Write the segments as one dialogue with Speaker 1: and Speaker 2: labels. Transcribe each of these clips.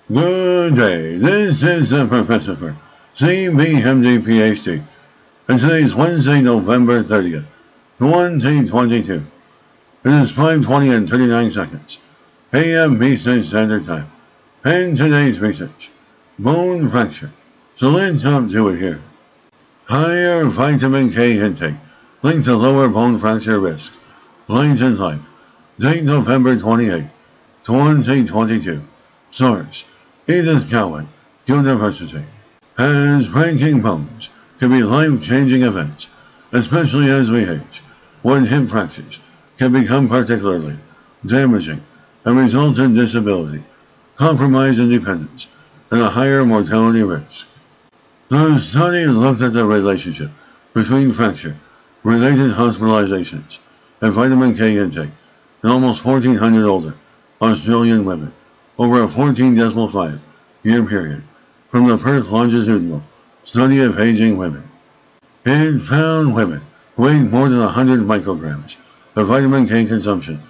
Speaker 1: Good day, this is the Professor for drwillphd, PhD, and today is Wednesday, November 30th, 2022. It is 5:20 and 39 seconds, a.m. Eastern Standard Time, and today's research, bone fracture. So let's jump to it here. Higher vitamin K intake linked to lower bone fracture risk. Light and Life. Date November 28, 2022. Source: Edith Cowan, University. As breaking bones can be life-changing events, especially as we age, when hip fractures can become particularly damaging and result in disability, compromised independence, and a higher mortality risk. The study looked at the relationship between fracture-related hospitalizations and vitamin K intake in almost 1,400 older Australian women over a 14.5 year period from the Perth Longitudinal Study of Aging Women. It found women who ate more than 100 micrograms of vitamin K consumption,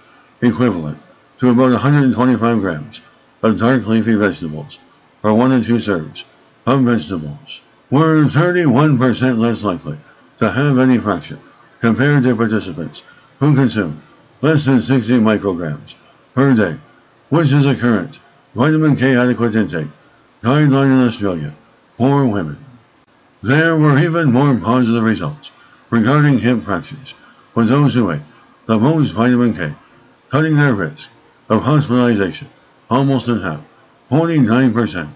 Speaker 1: equivalent to about 125 grams of dark leafy vegetables, or 1 to 2 serves of vegetables, were 31% less likely to have any fracture compared to participants who consumed less than 60 micrograms per day, which is a current vitamin K adequate intake guideline in Australia for women. There were even more positive results regarding hip fractures for those who ate the most vitamin K, cutting their risk of hospitalization almost in half, 49%.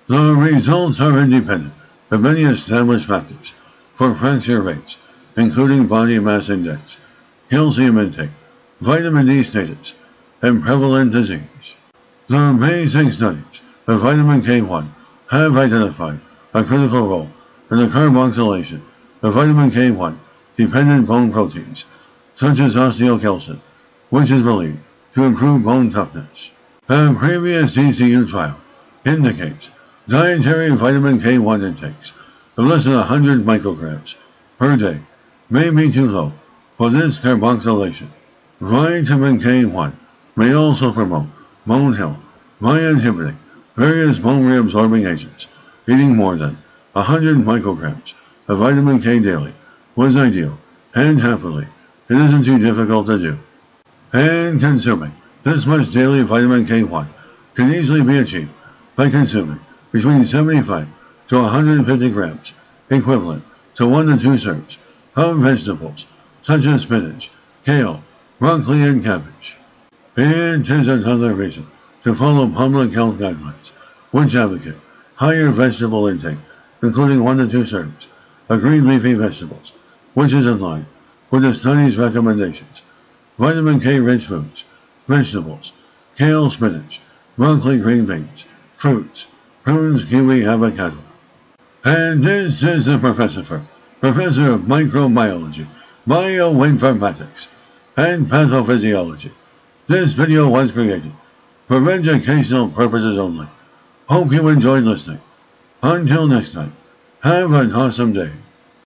Speaker 1: The results are independent of many established factors for fracture rates, including body mass index, calcium intake, vitamin D status, and prevalent disease. The basic studies of vitamin K1 have identified a critical role in the carboxylation of vitamin K1 dependent bone proteins, such as osteocalcin, which is believed to improve bone toughness. A previous ECU trial indicates dietary vitamin K1 intakes of less than 100 micrograms per day may be too low for this carboxylation. Vitamin K1 may also promote bone health by inhibiting various bone reabsorbing agents. Eating more than 100 micrograms of vitamin K daily was ideal, and happily, it isn't too difficult to do. And consuming this much daily vitamin K1 can easily be achieved by consuming between 75 to 150 grams, equivalent to 1 to 2 serves, of vegetables such as spinach, kale, broccoli, and cabbage. It is another reason to follow public health guidelines, which advocate higher vegetable intake, including 1 to 2 serves of green leafy vegetables, which is in line with the study's recommendations. Vitamin K-rich foods, vegetables, kale, spinach, broccoli, green beans, fruits, prunes, kiwi, avocado. And this is the Professor of Microbiology, Bioinformatics, and Pathophysiology. This video was created for educational purposes only. Hope you enjoyed listening. Until next time, have an awesome day.